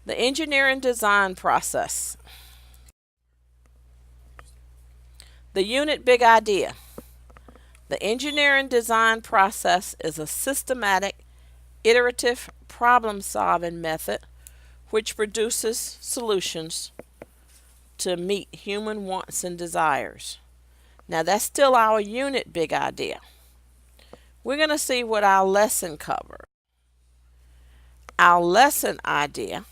The engineering design process. The unit big idea. The engineering design process is a systematic, iterative problem solving method which produces solutions to meet human wants and desires. Now, that's still our unit big idea. We're going to see what our lesson covers. Our lesson idea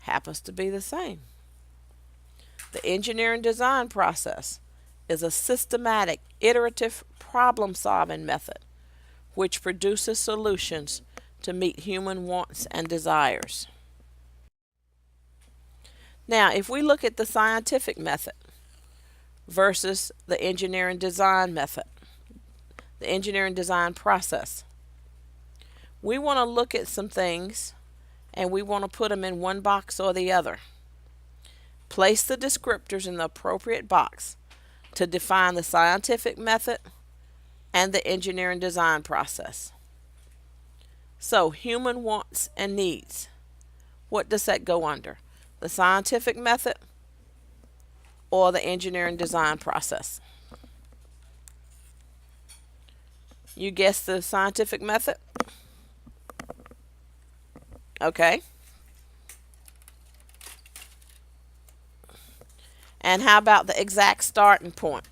happens to be the same. The engineering design process is a systematic, iterative problem solving method which produces solutions to meet human wants and desires. Now, if we look at the scientific method versus the engineering design method, the engineering design process, we want to look at some things and we want to put them in one box or the other. Place the descriptors in the appropriate box to define the scientific method and the engineering design process. So, human wants and needs. What does that go under? The scientific method or the engineering design process? You guessed the scientific method? Okay. And how about the exact starting point?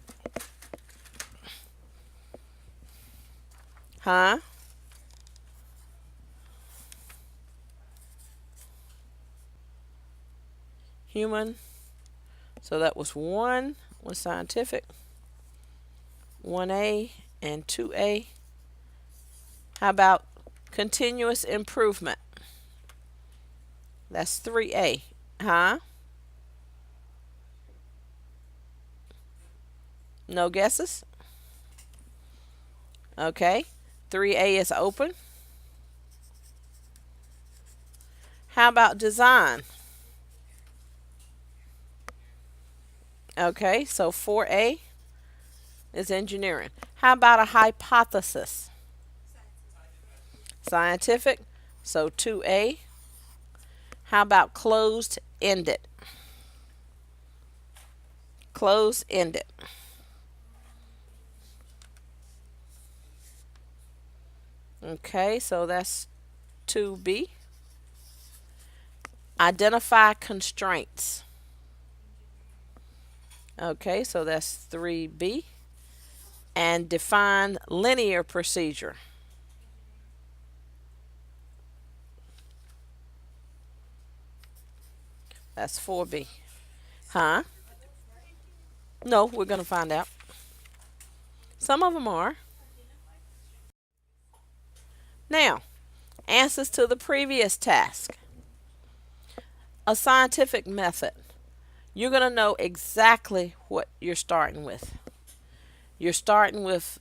Huh? Human. So that was 1 was scientific, 1A and 2A. How about continuous improvement? That's 3A. Huh? No guesses? Okay. 3A is open. How about design? Okay, so 4A is engineering. How about a hypothesis? Scientific, so 2A. How about closed-ended? Closed-ended. Okay, so that's 2B. Identify constraints. Okay, so that's 3B. And define linear procedure. That's 4B. Huh? No, we're going to find out. Some of them are. Now, answers to the previous task. A scientific method. You're going to know exactly what you're starting with. You're starting with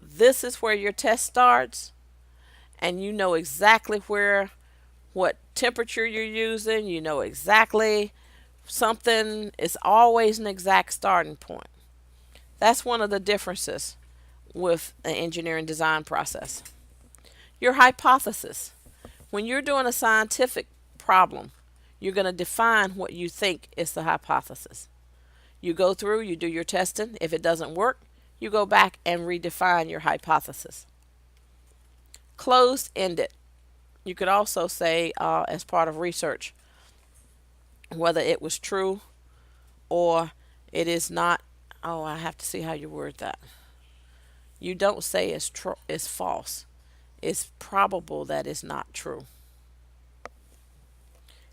this is where your test starts, and you know exactly what temperature you're using. You know exactly something is always an exact starting point. That's one of the differences with the engineering design process. Your hypothesis. When you're doing a scientific problem, you're going to define what you think is the hypothesis. You go through, you do your testing. If it doesn't work, you go back and redefine your hypothesis. Closed-ended. You could also say, as part of research, whether it was true or it is not. Oh, I have to see how you word that. You don't say it's false. It's probable that it's not true.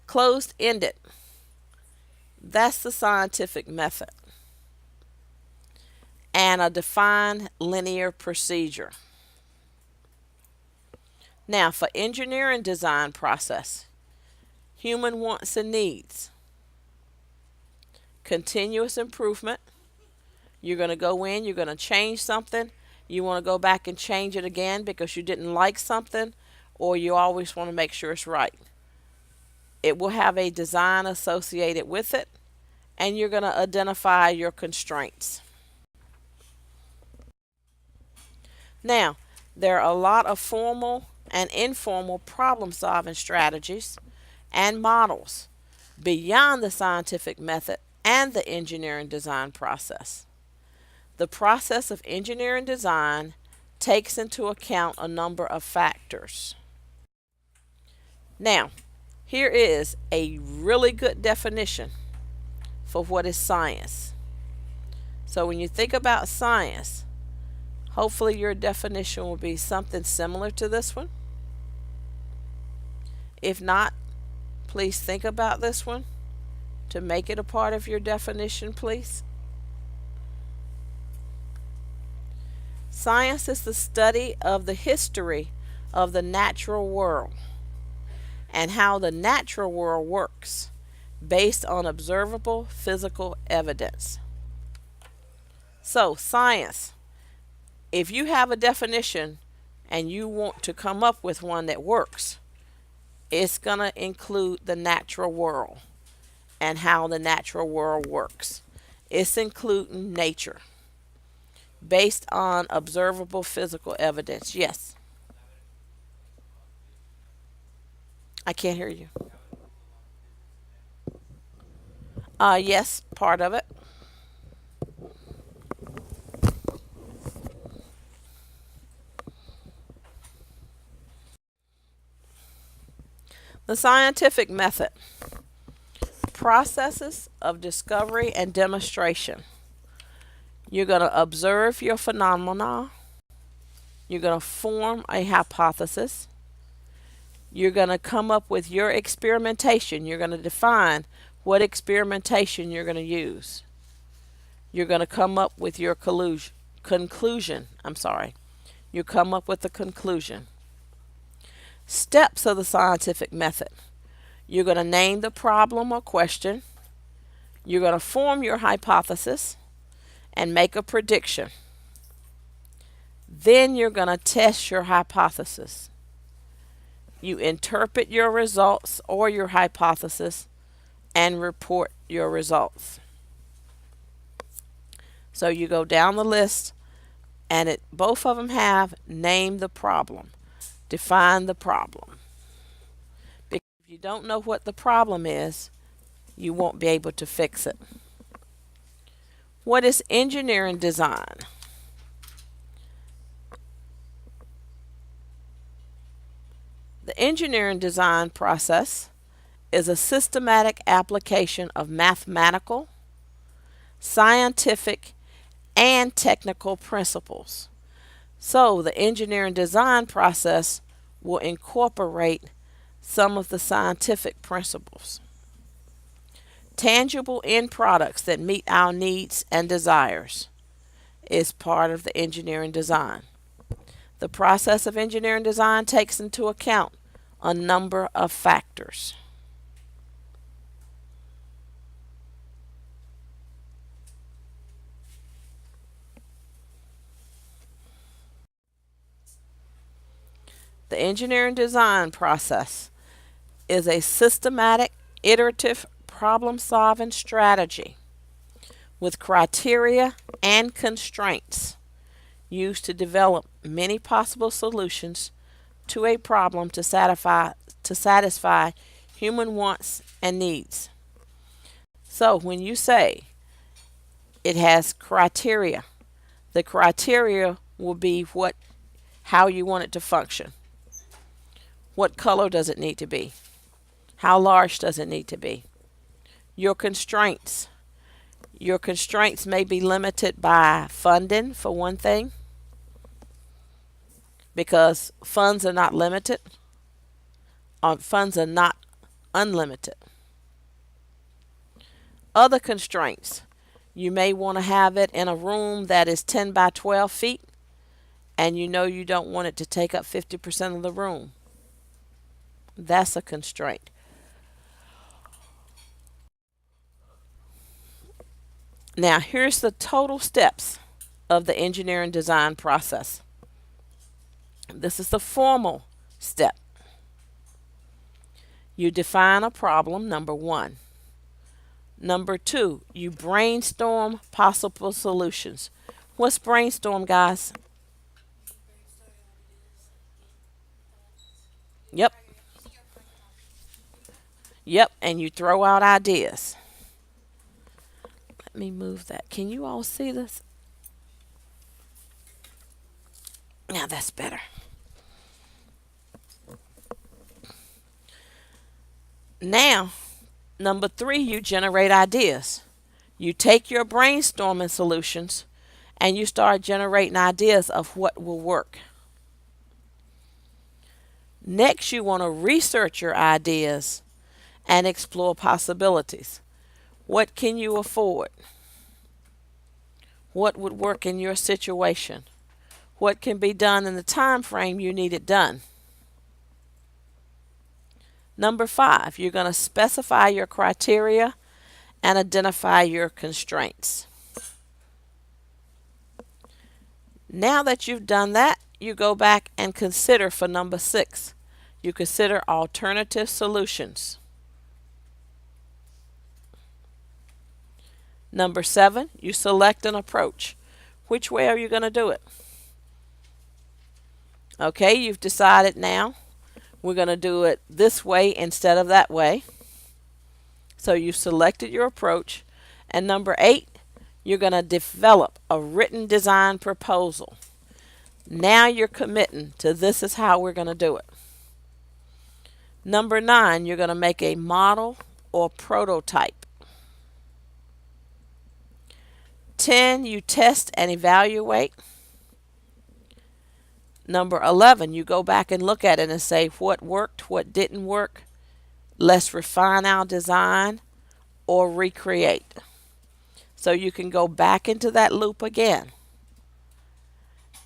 Closed-ended. That's the scientific method. And a defined linear procedure. Now, for engineering design process, human wants and needs. Continuous improvement. You're going to go in, you're going to change something. You want to go back and change it again because you didn't like something, or you always want to make sure it's right. It will have a design associated with it, and you're going to identify your constraints. Now, there are a lot of formal and informal problem solving strategies and models beyond the scientific method and the engineering design process. The process of engineering design takes into account a number of factors. Now, here is a really good definition for what is science. So, when you think about science, hopefully your definition will be something similar to this one. If not, please think about this one to make it a part of your definition, please. Science is the study of the history of the natural world and how the natural world works based on observable physical evidence. So, science, if you have a definition and you want to come up with one that works, it's going to include the natural world and how the natural world works. It's including nature based on observable physical evidence. Yes. I can't hear you. Yes, part of it. The scientific method. Processes of discovery and demonstration. You're going to observe your phenomena. You're going to form a hypothesis. You're going to come up with your experimentation. You're going to define what experimentation you're going to use. You're going to come up with your conclusion. You come up with a conclusion. Steps of the scientific method. You're going to name the problem or question. You're going to form your hypothesis and make a prediction. Then you're going to test your hypothesis. You interpret your results or your hypothesis and report your results. So you go down the list and both of them have name the problem, define the problem. Because if you don't know what the problem is, you won't be able to fix it. What is engineering design? The engineering design process is a systematic application of mathematical, scientific, and technical principles. So the engineering design process will incorporate some of the scientific principles. Tangible end products that meet our needs and desires is part of the engineering design. The process of engineering design takes into account a number of factors. The engineering design process is a systematic, iterative problem-solving strategy with criteria and constraints used to develop many possible solutions to a problem to satisfy human wants and needs. So when you say it has criteria, the criteria will be how you want it to function. What color does it need to be? How large does it need to be? Your constraints. Your constraints may be limited by funding, for one thing, because funds are not limited, or funds are not unlimited. Other constraints. You may want to have it in a room that is 10 by 12 feet, and you know you don't want it to take up 50% of the room. That's a constraint. Now, here's the total steps of the engineering design process. This is the formal step. You define a problem, number one. Number two, you brainstorm possible solutions. What's brainstorm, guys? Yep. Yep, and you throw out ideas. Let me move that. Can you all see this? Now that's better. Now, number three, you generate ideas. You take your brainstorming solutions and you start generating ideas of what will work. Next, you want to research your ideas and explore possibilities. What can you afford? What would work in your situation? What can be done in the time frame you need it done? Number five, you're going to specify your criteria and identify your constraints. Now that you've done that, you go back and consider for number six. You consider alternative solutions. Number seven, you select an approach. Which way are you going to do it? Okay, you've decided now we're going to do it this way instead of that way. So you've selected your approach. And number eight, you're going to develop a written design proposal. Now you're committing to this is how we're going to do it. Number nine, you're going to make a model or prototype. 10, you test and evaluate. Number 11, you go back and look at it and say what worked, what didn't work. Let's refine our design or recreate. So you can go back into that loop again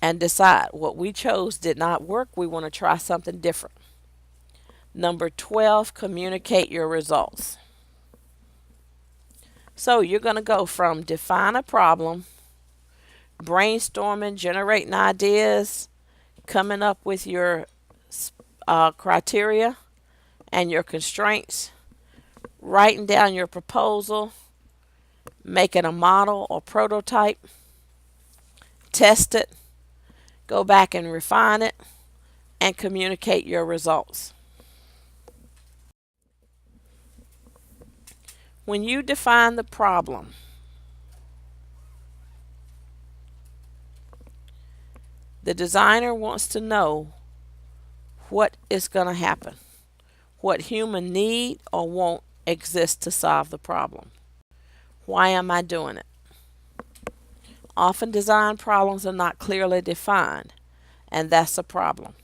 and decide what we chose did not work. We want to try something different. Number 12, communicate your results. So you're going to go from define a problem, brainstorming, generating ideas, coming up with your criteria and your constraints, writing down your proposal, making a model or prototype, test it, go back and refine it, and communicate your results. When you define the problem, the designer wants to know what is going to happen, what human need or want exists to solve the problem. Why am I doing it? Often design problems are not clearly defined, and that's a problem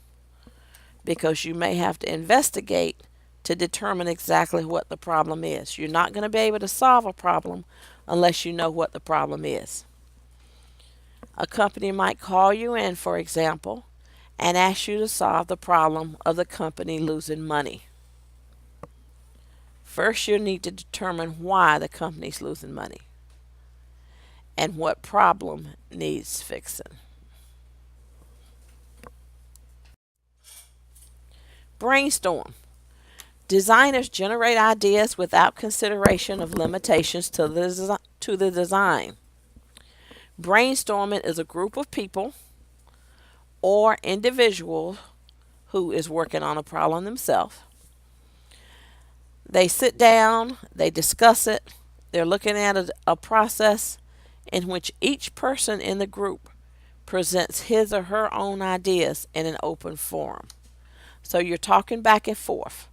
because you may have to investigate to determine exactly what the problem is. You're not going to be able to solve a problem unless you know what the problem is. A company might call you in, for example, and ask you to solve the problem of the company losing money. First, you'll need to determine why the company's losing money and what problem needs fixing. Brainstorm. Designers generate ideas without consideration of limitations to the design. Brainstorming is a group of people or individuals who is working on a problem themselves. They sit down, they discuss it, they're looking at a process in which each person in the group presents his or her own ideas in an open forum. So you're talking back and forth.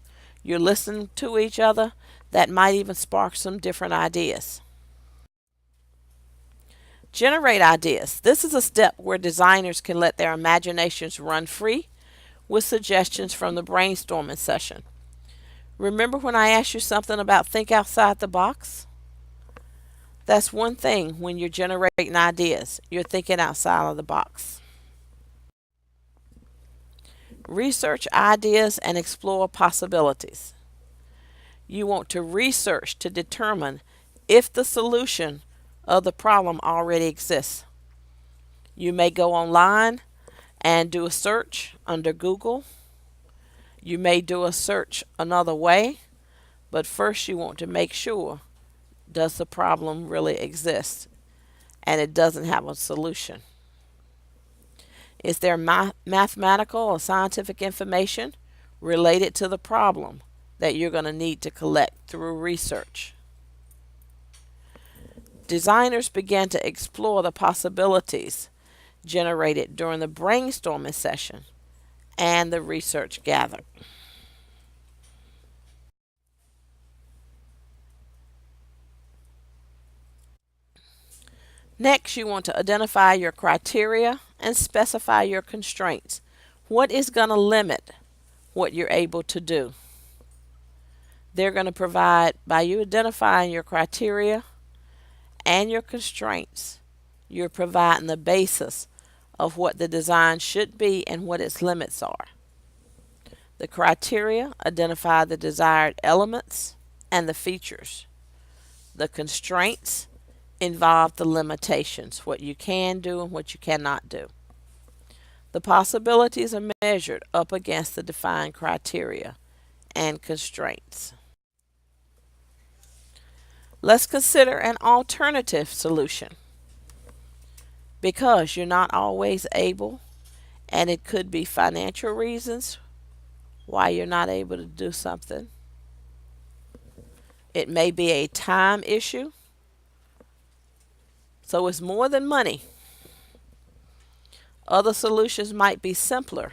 You're listening to each other. That might even spark some different ideas. Generate ideas. This is a step where designers can let their imaginations run free with suggestions from the brainstorming session. Remember when I asked you something about think outside the box? That's one thing when you're generating ideas. You're thinking outside of the box. Research ideas and explore possibilities. You want to research to determine if the solution of the problem already exists. You may go online and do a search under Google. You may do a search another way, but first you want to make sure, does the problem really exist and it doesn't have a solution? Is there mathematical or scientific information related to the problem that you're going to need to collect through research. Designers began to explore the possibilities generated during the brainstorming session and the research gathered. Next, you want to identify your criteria and specify your constraints. What is going to limit what you're able to do? They're going to provide, by you identifying your criteria and your constraints, you're providing the basis of what the design should be and what its limits are. The criteria identify the desired elements and the features. The constraints involve the limitations, what you can do and what you cannot do. The possibilities are measured up against the defined criteria and constraints. Let's consider an alternative solution. Because you're not always able, and it could be financial reasons why you're not able to do something. It may be a time issue. So it's more than money. Other solutions might be simpler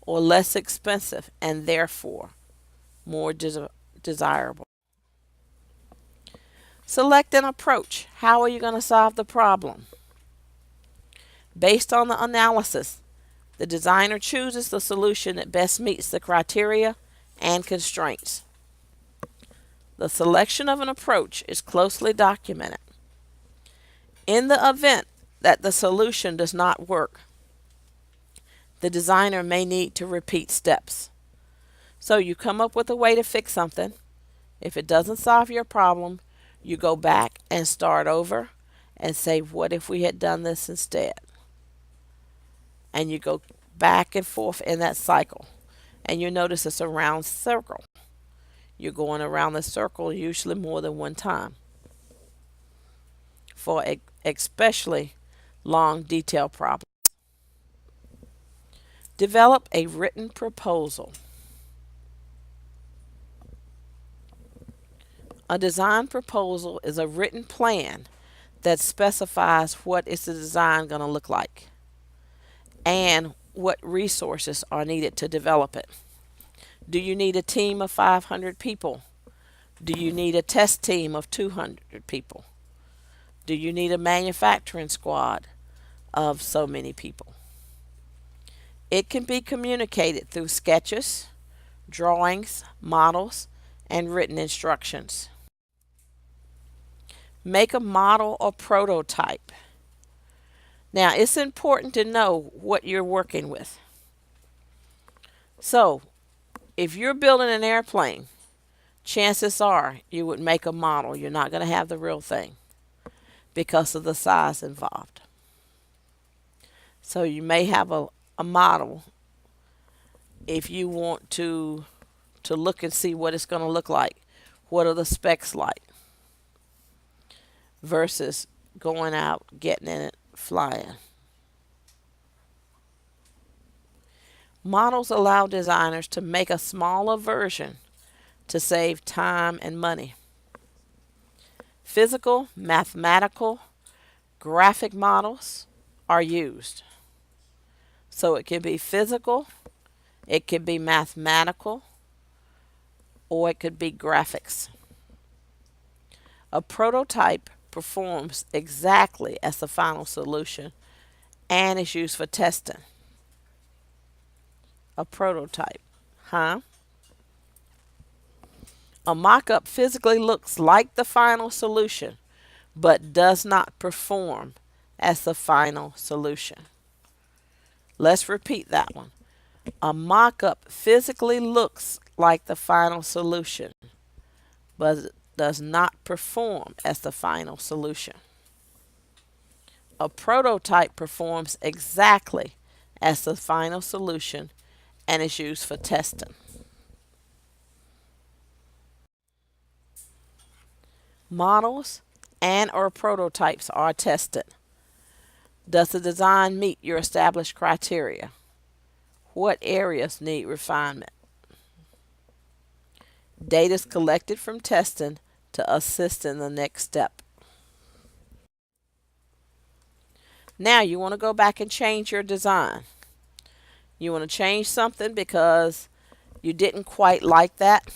or less expensive and therefore more desirable. Select an approach. How are you going to solve the problem? Based on the analysis, the designer chooses the solution that best meets the criteria and constraints. The selection of an approach is closely documented. In the event that the solution does not work, the designer may need to repeat steps. So you come up with a way to fix something. If it doesn't solve your problem, you go back and start over and say, what if we had done this instead? And you go back and forth in that cycle. And you notice it's a round circle. You're going around the circle usually more than one time for especially long detailed problems. Develop a written proposal. A design proposal is a written plan that specifies what is the design going to look like and what resources are needed to develop it. Do you need a team of 500 people? Do you need a test team of 200 people? Do you need a manufacturing squad of so many people? It can be communicated through sketches, drawings, models, and written instructions. Make a model or prototype. Now, it's important to know what you're working with. So, if you're building an airplane, chances are you would make a model. You're not going to have the real thing because of the size involved. So you may have a model if you want to look and see what it's going to look like. What are the specs like? Versus going out, getting in it, flying. Models allow designers to make a smaller version to save time and money. Physical, mathematical, graphic models are used. So it can be physical, it could be mathematical, or it could be graphics. A prototype performs exactly as the final solution and is used for testing. A prototype, huh? A mock-up physically looks like the final solution, but does not perform as the final solution. Let's repeat that one. A mock-up physically looks like the final solution, but does not perform as the final solution. A prototype performs exactly as the final solution and is used for testing. Models and or prototypes are tested. Does the design meet your established criteria? What areas need refinement? Data is collected from testing to assist in the next step. Now you want to go back and change your design. You want to change something because you didn't quite like that.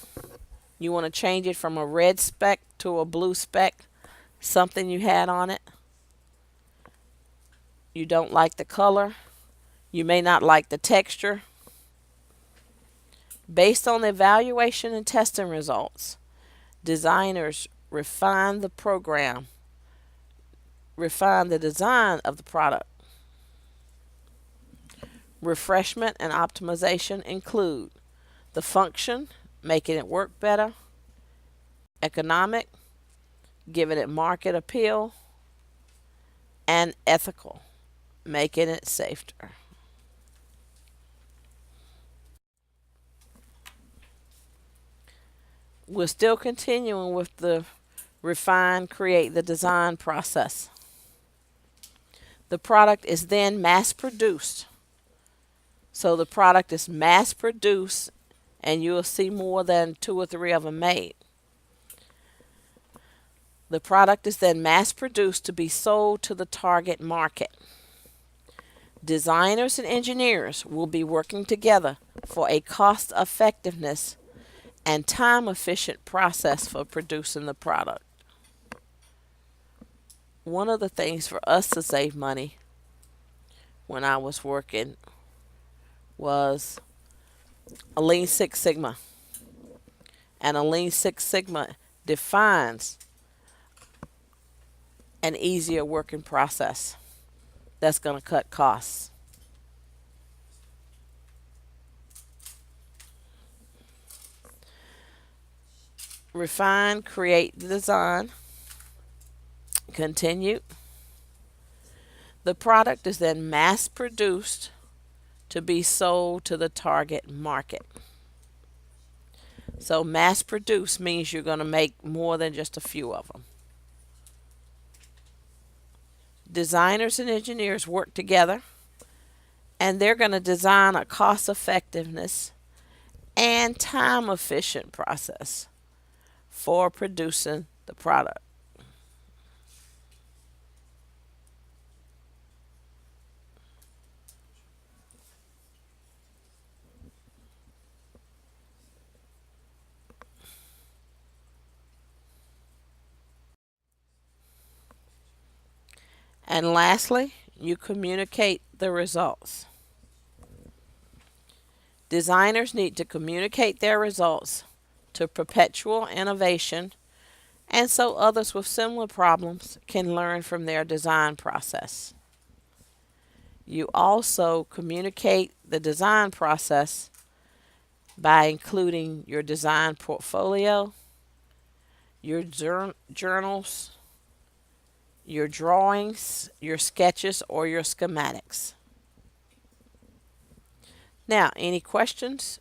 You want to change it from a red speck to a blue speck, something you had on it. You don't like the color. You may not like the texture. Based on the evaluation and testing results, designers refine the design of the product. Refreshment and optimization include the function, making it work better, economic, giving it market appeal, and ethical, making it safer. We're still continuing with the refine, create the design process. The product is then mass produced. So the product is mass produced, and you'll see more than two or three of them made. The product is then mass produced to be sold to the target market. Designers and engineers will be working together for a cost effectiveness and time efficient process for producing the product. One of the things for us to save money when I was working was a Lean Six Sigma. And a Lean Six Sigma defines an easier working process that's going to cut costs. Refine, create the design. Continue. The product is then mass produced to be sold to the target market. So mass produced means you're going to make more than just a few of them. Designers and engineers work together, and they're going to design a cost effectiveness and time efficient process for producing the product. And lastly, you communicate the results. Designers need to communicate their results to perpetual innovation, and so others with similar problems can learn from their design process. You also communicate the design process by including your design portfolio, your journals, your drawings, your sketches, or your schematics. Now, any questions